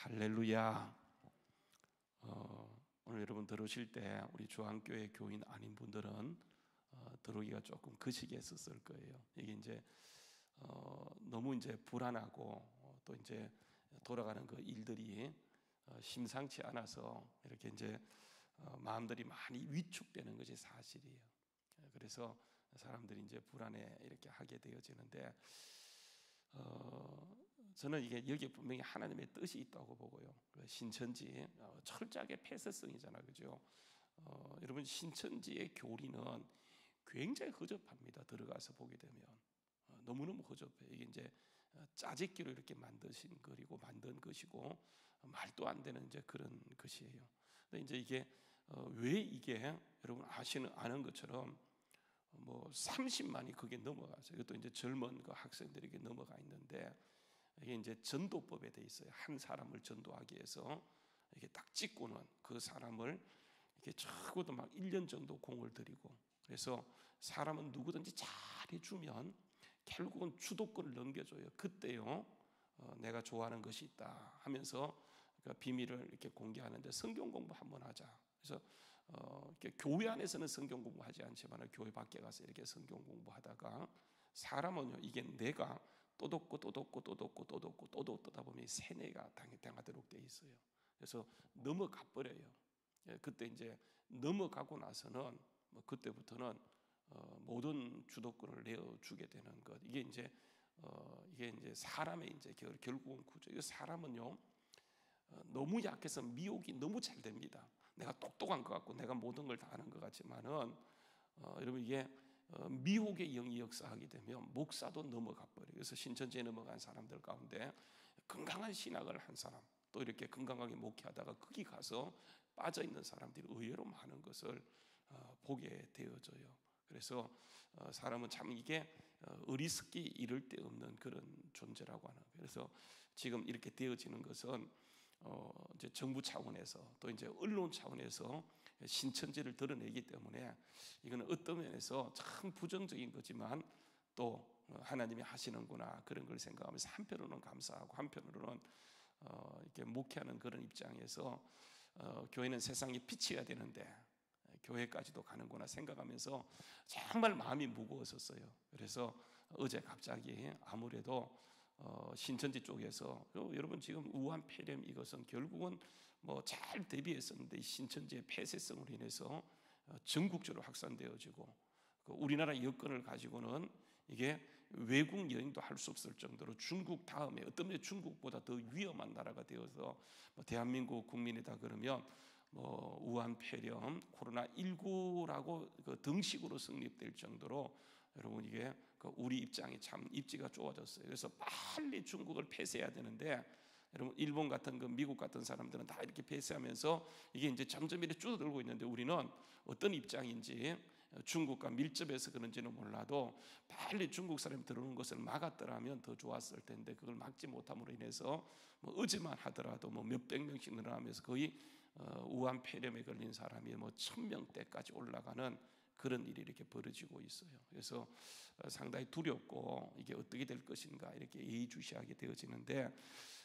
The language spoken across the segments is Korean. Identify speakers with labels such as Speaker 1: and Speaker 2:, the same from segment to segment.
Speaker 1: 할렐루야. 오늘 여러분 들으실 때 우리 주안교회 교인 아닌 분들은 들어오기가 조금 거시기했었을 거예요. 이게 이제 너무 이제 불안하고 또 이제 돌아가는 그 일들이 심상치 않아서 이렇게 이제 마음들이 많이 위축되는 것이 사실이에요. 그래서 사람들이 이제 불안해 이렇게 하게 되어지는데, 저는 이게 여기에 분명히 하나님의 뜻이 있다고 보고요. 신천지 철저하게 폐쇄성이잖아요, 그죠? 여러분, 신천지의 교리는 굉장히 허접합니다. 들어가서 보게 되면 너무너무 허접해요. 이게 이제 짜집기로 이렇게 만드신 거리고 만든 것이고 말도 안 되는 이제 그런 것이에요. 근데 이제 이게 왜 이게 여러분 아는 것처럼 뭐 30만이 그게 넘어가서 이것도 이제 젊은 그 학생들에게 넘어가 있는데, 이게 이제 전도법에 돼 있어요. 한 사람을 전도하기 위해서 이렇게 딱 찍고는 그 사람을 이렇게 적어도 막 1년 정도 공을 들이고, 그래서 사람은 누구든지 잘해주면 결국은 주도권을 넘겨줘요. 그때요 내가 좋아하는 것이 있다 하면서 그 비밀을 이렇게 공개하는데, 성경 공부 한번 하자. 그래서 이렇게 교회 안에서는 성경 공부하지 않지만 교회 밖에 가서 이렇게 성경 공부하다가 사람은요, 이게 내가 또독고 보면 세뇌가 당하도록 돼 있어요. 그래서 넘어가 버려요. 그때 이제 넘어가고 나서는 그때부터는 모든 주도권을 내어주게 되는 것. 이게 이제 사람의 이제 결국은 구조. 이 사람은요 너무 약해서 미혹이 너무 잘 됩니다. 내가 똑똑한 것 같고 내가 모든 걸 다 아는 것 같지만은 여러분, 이게 미혹의 영이 역사하게 되면 목사도 넘어가 버려요. 그래서 신천지에 넘어간 사람들 가운데 건강한 신학을 한 사람, 또 이렇게 건강하게 목회하다가 거기 가서 빠져있는 사람들이 의외로 많은 것을 보게 되어져요. 그래서 사람은 참 이게 어리석기 이를 데 없는 그런 존재라고 하는 거예요. 그래서 지금 이렇게 되어지는 것은 이제 정부 차원에서 또 이제 언론 차원에서 신천지를 드러내기 때문에 이거는 어떤 면에서 참 부정적인 거지만 또 하나님이 하시는구나 그런 걸 생각하면서 한편으로는 감사하고 한편으로는 이렇게 목회하는 그런 입장에서 교회는 세상에 빛이어야 되는데 교회까지도 가는구나 생각하면서 정말 마음이 무거웠었어요. 그래서 어제 갑자기 아무래도 신천지 쪽에서 여러분 지금 우한 폐렴 이것은 결국은 뭐 잘 대비했었는데 신천지의 폐쇄성으로 인해서 전국적으로 확산되어지고 우리나라 여건을 가지고는 이게 외국 여행도 할 수 없을 정도로 중국 다음에 어떤 면에 중국보다 더 위험한 나라가 되어서 대한민국 국민이다 그러면 우한 폐렴 코로나19라고 그 등식으로 성립될 정도로 여러분 이게 우리 입장이 참 입지가 좋아졌어요. 그래서 빨리 중국을 폐쇄해야 되는데 여러분 일본 같은 그 미국 같은 사람들은 다 이렇게 폐쇄하면서 이게 이제 점점 이렇게 줄어들고 있는데, 우리는 어떤 입장인지 중국과 밀접해서 그런지는 몰라도 빨리 중국 사람이 들어오는 것을 막았더라면 더 좋았을 텐데 그걸 막지 못함으로 인해서 어제만 하더라도 몇백 명씩 늘어나면서 거의 우한 폐렴에 걸린 사람이 1000명대까지 올라가는 그런 일이 이렇게 벌어지고 있어요. 그래서 상당히 두렵고 이게 어떻게 될 것인가 이렇게 예의주시하게 되어지는데,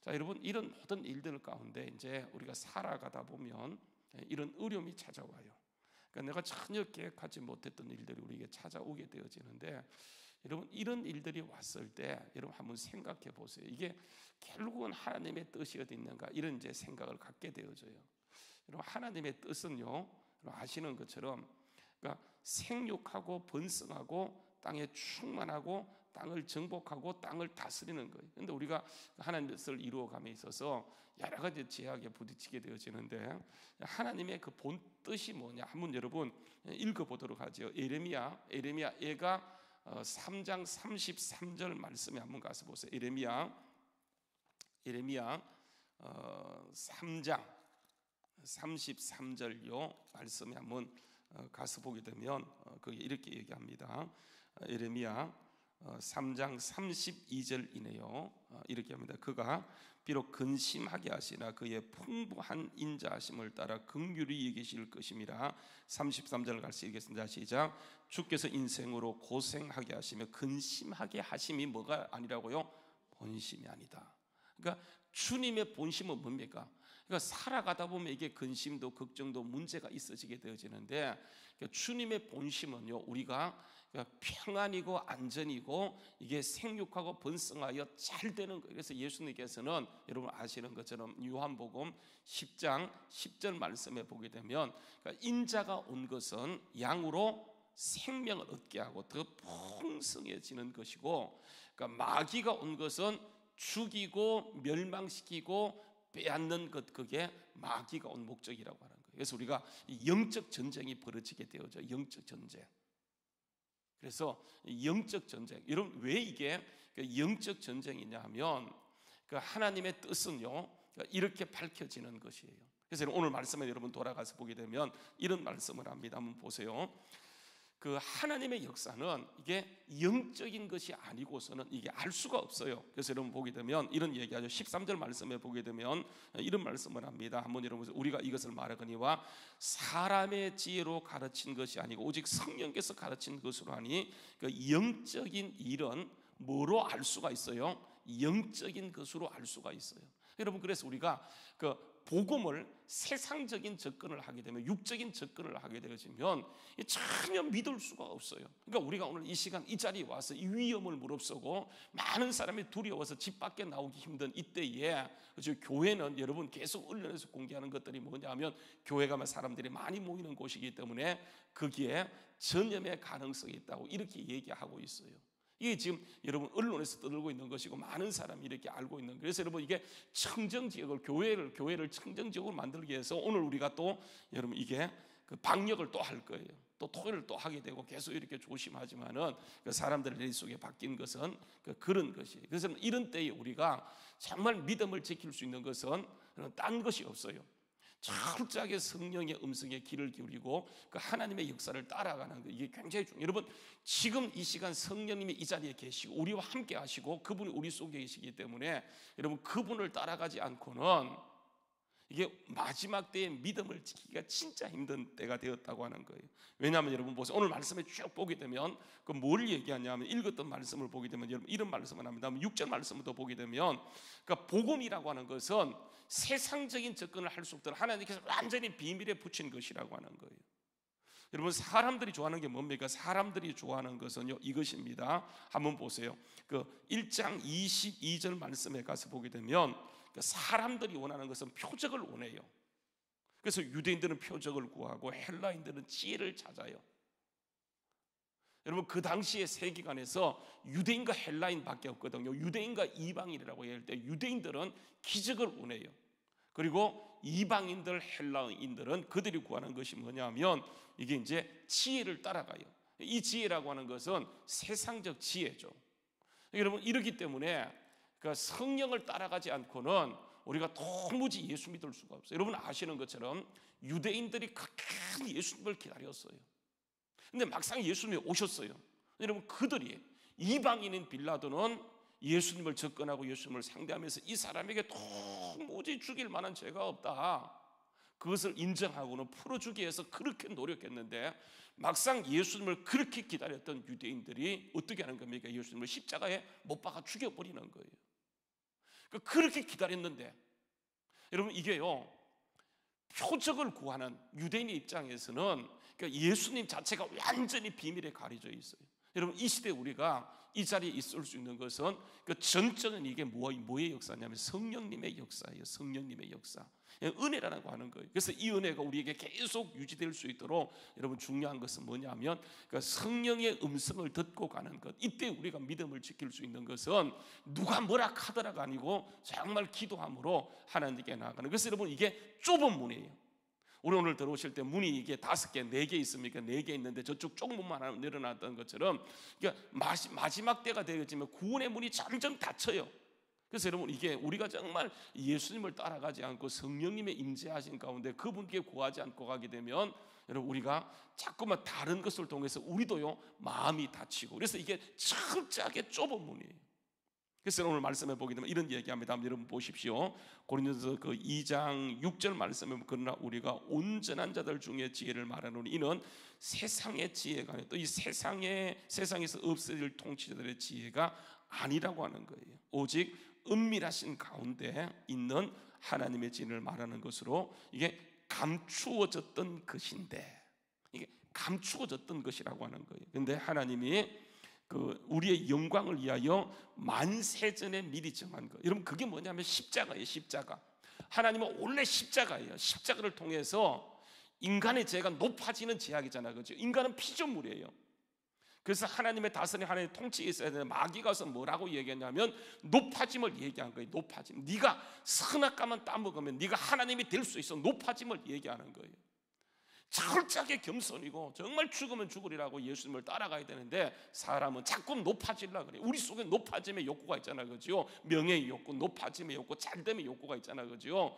Speaker 1: 자 여러분, 이런 모든 일들 가운데 이제 우리가 살아가다 보면 이런 어려움이 찾아와요. 그러니까 내가 전혀 계획하지 못했던 일들이 우리에게 찾아오게 되어지는데, 여러분 이런 일들이 왔을 때 여러분 한번 생각해 보세요. 이게 결국은 하나님의 뜻이 어디 있는가 이런 이제 생각을 갖게 되어져요. 여러분 하나님의 뜻은요, 여러분 아시는 것처럼 그러니까 생육하고 번성하고 땅에 충만하고 땅을 정복하고 땅을 다스리는 거예요. 그런데 우리가 하나님의 뜻을 이루어감에 있어서 여러 가지 제약에 부딪히게 되어지는데, 하나님의 그 본 뜻이 뭐냐 한번 여러분 읽어보도록 하죠. 예레미야 애가 3장 33절 말씀에 한번 가서 보세요. 예레미야 3장 33절요 말씀에 한번 가서 보게 되면 거기 이렇게 얘기합니다. 예레미야 3장 32절이네요. 이렇게 합니다. 그가 비록 근심하게 하시나 그의 풍부한 인자하심을 따라 긍휼히 여기실 것임이라. 33절 같이 읽겠습니다. 시작. 주께서 인생으로 고생하게 하시며 근심하게 하심이 뭐가 아니라고요? 본심이 아니다. 그러니까 주님의 본심은 뭡니까? 그러니까 살아가다 보면 이게 근심도 걱정도 문제가 있어지게 되어지는데, 그러니까 주님의 본심은요, 우리가 평안이고 안전이고 이게 생육하고 번성하여 잘 되는 거예요. 그래서 예수님께서는 여러분 아시는 것처럼 요한복음 10장 10절 말씀에 보게 되면, 그러니까 인자가 온 것은 양으로 생명을 얻게 하고 더 풍성해지는 것이고, 그러니까 마귀가 온 것은 죽이고 멸망시키고 빼앗는 것, 그게 마귀가 온 목적이라고 하는 거예요. 그래서 우리가 영적 전쟁이 벌어지게 되어져. 영적 전쟁. 그래서 영적 전쟁, 여러분 왜 이게 영적 전쟁이냐 하면, 하나님의 뜻은요 이렇게 밝혀지는 것이에요. 그래서 오늘 말씀에 여러분 돌아가서 보게 되면 이런 말씀을 합니다. 한번 보세요. 하나님의 역사는 이게 영적인 것이 아니고서는 이게 알 수가 없어요. 그래서 여러분 보게 되면 이런 얘기하죠. 13절 말씀에 보게 되면 이런 말씀을 합니다. 한번 여러분, 우리가 이것을 말하거니와 사람의 지혜로 가르친 것이 아니고 오직 성령께서 가르친 것으로 하니, 영적인 일은 뭐로 알 수가 있어요? 영적인 것으로 알 수가 있어요. 여러분, 그래서 우리가 복음을 세상적인 접근을 하게 되면, 육적인 접근을 하게 되어지면 전혀 믿을 수가 없어요. 그러니까 우리가 오늘 이 시간 이 자리에 와서 이 위험을 무릅쓰고 많은 사람이 두려워서 집 밖에 나오기 힘든 이때에, 교회는 여러분 계속 언론에서 공개하는 것들이 뭐냐면, 교회 가면 사람들이 많이 모이는 곳이기 때문에 거기에 전염의 가능성이 있다고 이렇게 얘기하고 있어요. 이게 지금 여러분 언론에서 떠들고 있는 것이고 많은 사람이 이렇게 알고 있는 거예요. 그래서 여러분 이게 청정지역을, 교회를 청정지역으로 만들기 위해서 오늘 우리가 또 여러분 이게 방역을 또 할 거예요. 또 토요일을 또 하게 되고 계속 이렇게 조심하지만은 사람들의 뇌 속에 바뀐 것은 그런 것이에요. 그래서 이런 때에 우리가 정말 믿음을 지킬 수 있는 것은 딴 것이 없어요. 철저하게 성령의 음성에 귀를 기울이고 하나님의 역사를 따라가는 것, 이게 굉장히 중요해요. 여러분, 지금 이 시간 성령님이 이 자리에 계시고 우리와 함께 하시고 그분이 우리 속에 계시기 때문에 여러분, 그분을 따라가지 않고는 이게 마지막 때에 믿음을 지키기가 진짜 힘든 때가 되었다고 하는 거예요. 왜냐하면 여러분 보세요. 오늘 말씀에 쭉 보게 되면 뭘 얘기하냐면, 읽었던 말씀을 보게 되면 여러분 이런 말씀을 합니다. 6절 말씀부터 보게 되면, 복음이라고 하는 것은 세상적인 접근을 할 수 없도록 하나님께서 완전히 비밀에 붙인 것이라고 하는 거예요. 여러분, 사람들이 좋아하는 게 뭡니까? 사람들이 좋아하는 것은요 이것입니다. 한번 보세요. 1장 22절 말씀에 가서 보게 되면, 사람들이 원하는 것은 표적을 원해요. 그래서 유대인들은 표적을 구하고 헬라인들은 지혜를 찾아요. 여러분, 그 당시의 세계관에서 유대인과 헬라인밖에 없거든요. 유대인과 이방인이라고 할 때 유대인들은 기적을 원해요. 그리고 이방인들, 헬라인들은 그들이 구하는 것이 뭐냐면 이게 이제 지혜를 따라가요. 이 지혜라고 하는 것은 세상적 지혜죠. 여러분, 이러기 때문에 성령을 따라가지 않고는 우리가 도무지 예수 믿을 수가 없어요. 여러분 아시는 것처럼 유대인들이 끝까지 예수님을 기다렸어요. 근데 막상 예수님이 오셨어요. 여러분, 그들이, 이방인인 빌라도는 예수님을 접근하고 예수님을 상대하면서 이 사람에게 도무지 죽일 만한 죄가 없다, 그것을 인정하고는 풀어주기 위해서 그렇게 노력했는데, 막상 예수님을 그렇게 기다렸던 유대인들이 어떻게 하는 겁니까? 예수님을 십자가에 못 박아 죽여버리는 거예요. 그렇게 기다렸는데, 여러분 이게요 표적을 구하는 유대인의 입장에서는 예수님 자체가 완전히 비밀에 가려져 있어요. 여러분, 이 시대에 우리가 이 자리에 있을 수 있는 것은 전적인 이게 뭐의 역사냐면 성령님의 역사예요. 성령님의 역사, 은혜라고 하는 거예요. 그래서 이 은혜가 우리에게 계속 유지될 수 있도록 여러분 중요한 것은 뭐냐면 성령의 음성을 듣고 가는 것. 이때 우리가 믿음을 지킬 수 있는 것은 누가 뭐라 하더라가 아니고 정말 기도함으로 하나님께 나아가는. 그래서 여러분 이게 좁은 문이에요. 우리 오늘 들어오실 때 문이 이게 5개, 4개 있습니까? 4개 있는데 저쪽 쪽 문만 하나 늘어났던 것처럼, 그러니까 마지막 때가 되어지면 구원의 문이 점점 닫혀요. 그래서 여러분 이게 우리가 정말 예수님을 따라가지 않고 성령님의 임재하신 가운데 그분께 구하지 않고 가게 되면 여러분 우리가 자꾸만 다른 것을 통해서 우리도요 마음이 닫히고, 그래서 이게 철저하게 좁은 문이에요. 그래서 오늘 말씀해 보게 되면 이런 얘기합니다. 여러분 보십시오. 고린도서 2장 6절 말씀에 보면, 그러나 우리가 온전한 자들 중에 지혜를 말하노니 이는 세상의 지혜가 아니라 또 이 세상에서 없어질 통치자들의 지혜가 아니라고 하는 거예요. 오직 은밀하신 가운데 있는 하나님의 진을 말하는 것으로 이게 감추어졌던 것인데, 이게 감추어졌던 것이라고 하는 거예요. 그런데 하나님이 우리의 영광을 위하여 만세전에 미리 정한 거. 여러분 그게 뭐냐면 십자가예요. 십자가. 하나님은 원래 십자가예요. 십자가를 통해서 인간의 죄가 높아지는 제약이잖아요. 그렇죠? 인간은 피조물이에요. 그래서 하나님의 다스림, 하나님의 통치에 있어야 되는 마귀가 와서 뭐라고 얘기했냐면 높아짐을 얘기한 거예요. 높아짐. 네가 선악과만 따먹으면 네가 하나님이 될 수 있어. 높아짐을 얘기하는 거예요. 철저하게 겸손이고 정말 죽으면 죽으리라고 예수님을 따라가야 되는데 사람은 자꾸 높아지려고 그래요. 우리 속에 높아짐의 욕구가 있잖아요. 그죠? 명예의 욕구, 높아짐의 욕구, 잘됨의 욕구가 있잖아요. 그죠?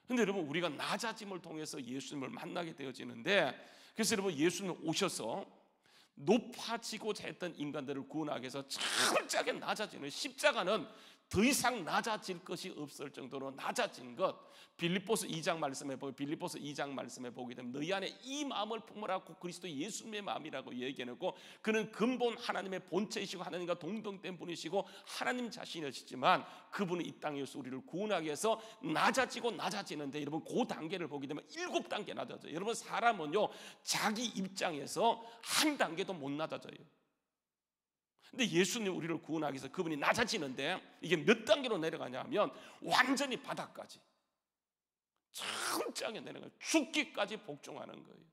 Speaker 1: 근데 여러분 우리가 낮아짐을 통해서 예수님을 만나게 되어지는데, 그래서 여러분 예수님 오셔서 높아지고자 했던 인간들을 구원하기 위해서 철저하게 낮아지는, 십자가는 더 이상 낮아질 것이 없을 정도로 낮아진 것. 빌립보서 2장 말씀에 보게 되면 너희 안에 이 마음을 품으라고 그리스도 예수님의 마음이라고 얘기해놓고, 그는 근본 하나님의 본체이시고 하나님과 동등된 분이시고 하나님 자신이시지만 그분은 이 땅에서 우리를 구원하기 위해서 낮아지고 낮아지는데, 여러분 그 단계를 보게 되면 7단계 낮아져요. 여러분 사람은요 자기 입장에서 한 단계도 못 낮아져요. 근데 예수님 우리를 구원하기 위해서 그분이 낮아지는데 이게 몇 단계로 내려가냐면 완전히 바닥까지 천장에 내려가요. 죽기까지 복종하는 거예요.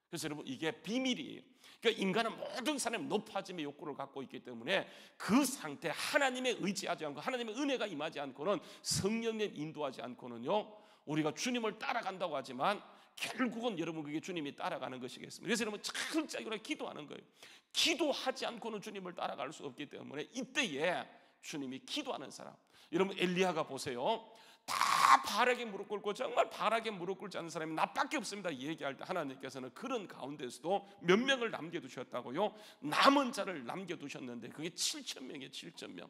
Speaker 1: 그래서 여러분 이게 비밀이에요. 그러니까 인간은 모든 사람이 높아짐의 욕구를 갖고 있기 때문에 그 상태, 하나님의 의지하지 않고 하나님의 은혜가 임하지 않고는, 성령님 인도하지 않고는요 우리가 주님을 따라간다고 하지만 결국은 여러분 그게 주님이 따라가는 것이겠습니다. 그래서 여러분 철저하게 기도하는 거예요. 기도하지 않고는 주님을 따라갈 수 없기 때문에 이때에 주님이 기도하는 사람, 여러분 엘리야가 보세요. 다 바라게 무릎 꿇고 정말 바라게 무릎 꿇지 않는 사람이 나밖에 없습니다 얘기할 때 하나님께서는 그런 가운데서도 몇 명을 남겨두셨다고요? 남은 자를 남겨두셨는데 그게 7,000명이에요. 7,000명.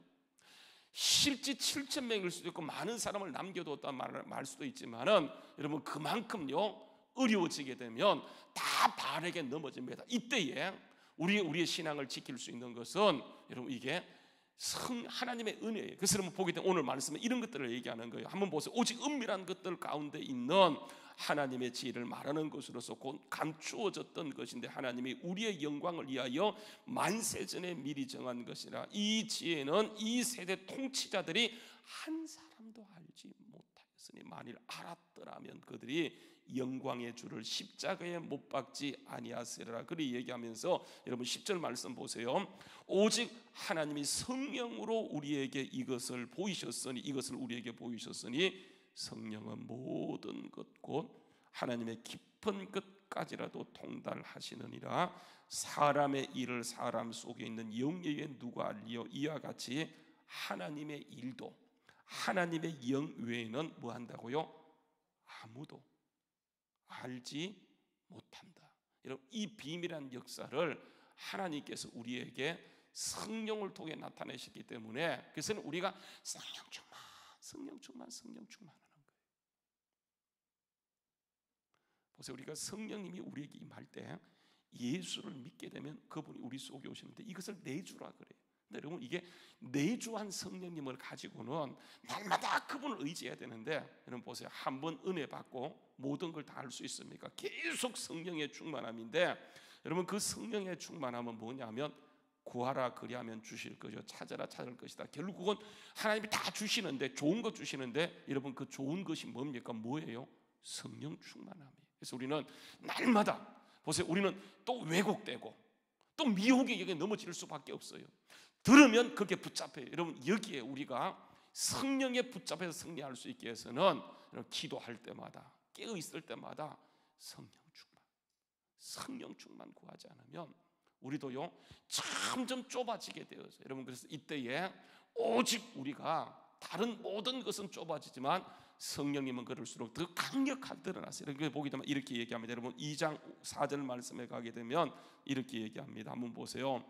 Speaker 1: 실제 7,000명일 수도 있고 많은 사람을 남겨뒀다는 말 수도 있지만은 여러분 그만큼요 어려워지게 되면 다 바르게 넘어집니다. 이때에 우리의 신앙을 지킬 수 있는 것은 여러분 이게 하나님의 은혜예요. 그래서 여러분 보게 되면 오늘 말씀은 이런 것들을 얘기하는 거예요. 한번 보세요. 오직 은밀한 것들 가운데 있는 하나님의 지혜를 말하는 것으로서 곧 감추어졌던 것인데 하나님이 우리의 영광을 위하여 만세전에 미리 정한 것이라. 이 지혜는 이 세대 통치자들이 한 사람도 알지 못하였으니 만일 알았더라면 그들이 영광의 주를 십자가에 못 박지 아니하시리라. 그리 얘기하면서 여러분 10절 말씀 보세요. 오직 하나님이 성령으로 우리에게 이것을 우리에게 보이셨으니 성령은 모든 것 곧 하나님의 깊은 것까지라도 통달하시느니라. 사람의 일을 사람 속에 있는 영예에 누가 알리요? 이와 같이 하나님의 일도 하나님의 영 외에는 뭐 한다고요? 아무도 알지 못한다. 여러분 이 비밀한 역사를 하나님께서 우리에게 성령을 통해 나타내셨기 때문에, 그래서 우리가 성령 충만하는 거예요. 보세요. 우리가 성령님이 우리에게 임할 때 예수를 믿게 되면 그분이 우리 속에 오시는데 이것을 내주라 그래요. 근데 여러분 이게 내주한 성령님을 가지고는 날마다 그분을 의지해야 되는데, 여러분 보세요. 한 번 은혜 받고 모든 걸 다 할 수 있습니까? 계속 성령의 충만함인데, 여러분 그 성령의 충만함은 뭐냐면 구하라 그리하면 주실 것이요 찾아라 찾을 것이다. 결국은 하나님이 다 주시는데, 좋은 것 주시는데, 여러분 그 좋은 것이 뭡니까? 뭐예요? 성령 충만함이에요. 그래서 우리는 날마다 보세요. 우리는 또 왜곡되고 또 미혹에 여기에 넘어질 수밖에 없어요. 들으면 그게 붙잡혀요. 여러분 여기에 우리가 성령에 붙잡혀서 승리할 수 있게 해서는 기도할 때마다 깨어 있을 때마다 성령 충만 구하지 않으면 우리도요 점점 좁아지게 되어서, 여러분 그래서 이때에 오직 우리가 다른 모든 것은 좁아지지만 성령님은 그럴수록 더 강력하게 드러났어요. 이렇게 보게 되면 이렇게 얘기합니다. 여러분 2장 4절 말씀에 가게 되면 이렇게 얘기합니다. 한번 보세요.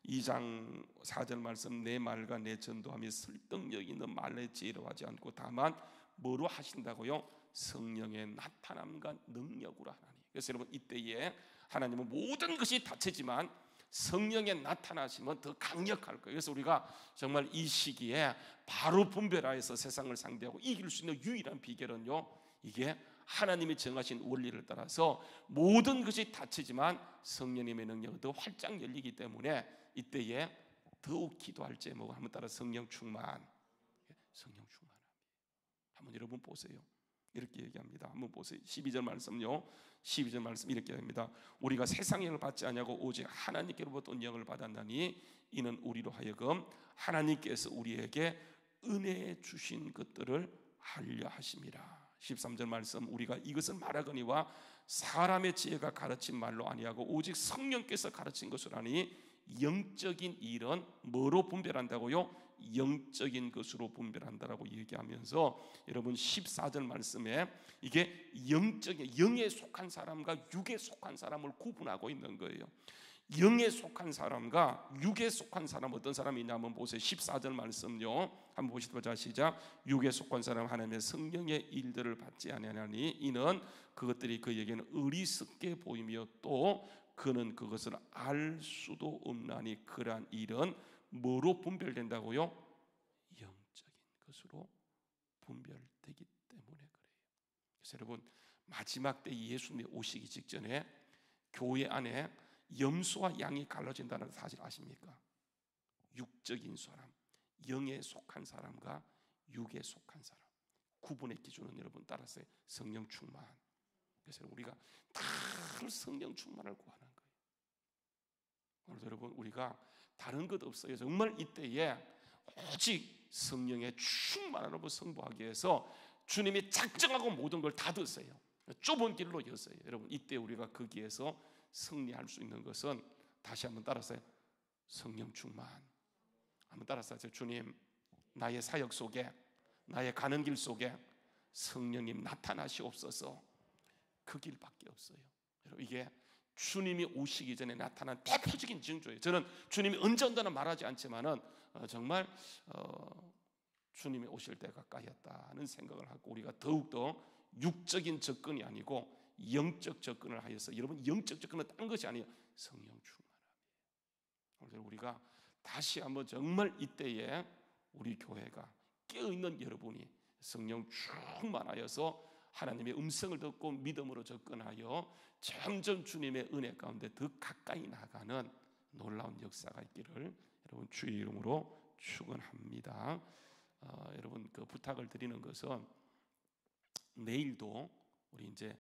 Speaker 1: 2장 4절 말씀, 내 말과 내 전도함이 설득력 있는 말의 지혜로 하지 않고 다만 뭐로 하신다고요? 성령의 나타남과 능력으로 하나니. 그래서 여러분 이때에 하나님은 모든 것이 다채지만 성령의 나타나심은 더 강력할 거예요. 그래서 우리가 정말 이 시기에 바로 분별하여서 세상을 상대하고 이길 수 있는 유일한 비결은요, 이게 하나님이 정하신 원리를 따라서 모든 것이 닫히지만 성령님의 능력은 더 활짝 열리기 때문에 이때에 더욱 기도할 제목 한번 따라 성령 충만. 성령 충만. 한번 여러분 보세요. 이렇게 얘기합니다. 한번 보세요. 12절 말씀요. 12절 말씀 이렇게 합니다. 우리가 세상 영을 받지 아니하고 오직 하나님께로부터 온 영을 받았나니 이는 우리로 하여금 하나님께서 우리에게 은혜 주신 것들을 알려 하심이라. 13절 말씀 우리가 이것을 말하거니와 사람의 지혜가 가르친 말로 아니하고 오직 성령께서 가르친 것을 아니 영적인 일은 뭐로 분별한다고요? 영적인 것으로 분별한다라고 얘기하면서 여러분 14절 말씀에 이게 영적인, 영에 속한 사람과 육에 속한 사람을 구분하고 있는 거예요. 영에 속한 사람과 육에 속한 사람 어떤 사람이 있냐 한번 보세요. 14절 말씀요. 한번 보시죠. 시작. 육에 속한 사람 하나님의 성령의 일들을 받지 아니하니 이는 그것들이 그에게는 어리석게 보이며 또 그는 그것을 알 수도 없나니 그러한 일은 뭐로 분별된다고요? 영적인 것으로 분별되기 때문에 그래요. 그래서 여러분 마지막 때 예수님이 오시기 직전에 교회 안에 염소와 양이 갈라진다는 사실 아십니까? 육적인 사람, 영에 속한 사람과 육에 속한 사람 구분의 기준은 여러분 따라서 성령 충만. 그래서 우리가 다 성령 충만을 구하는 거예요. 오늘 여러분 우리가 다른 것 없어요. 정말 이때에 오직 성령의 충만함으로 승부하기 위해서 주님이 작정하고 모든 걸 다 드세요. 좁은 길로 여세요. 여러분 이때 우리가 거기에서 승리할 수 있는 것은 다시 한번 따라서 성령 충만. 한번 따라서 주님 나의 사역 속에 나의 가는 길 속에 성령님 나타나시옵소서. 그 길밖에 없어요. 여러분 이게 주님이 오시기 전에 나타난 대표적인 징조예요. 저는 주님이 언제 온다는 말하지 않지만은 정말 주님이 오실 때 가까이였다는 생각을 하고 우리가 더욱더 육적인 접근이 아니고 영적 접근을 하여서 여러분 영적 접근은 딴 것이 아니에요. 성령 충만함이에요. 오늘 우리가 다시 한번 정말 이때에 우리 교회가 깨어있는 여러분이 성령 충만하여서 하나님의 음성을 듣고 믿음으로 접근하여 점점 주님의 은혜 가운데 더 가까이 나가는 놀라운 역사가 있기를 여러분 주의 이름으로 축원합니다. 여러분 그 부탁을 드리는 것은 내일도 우리 이제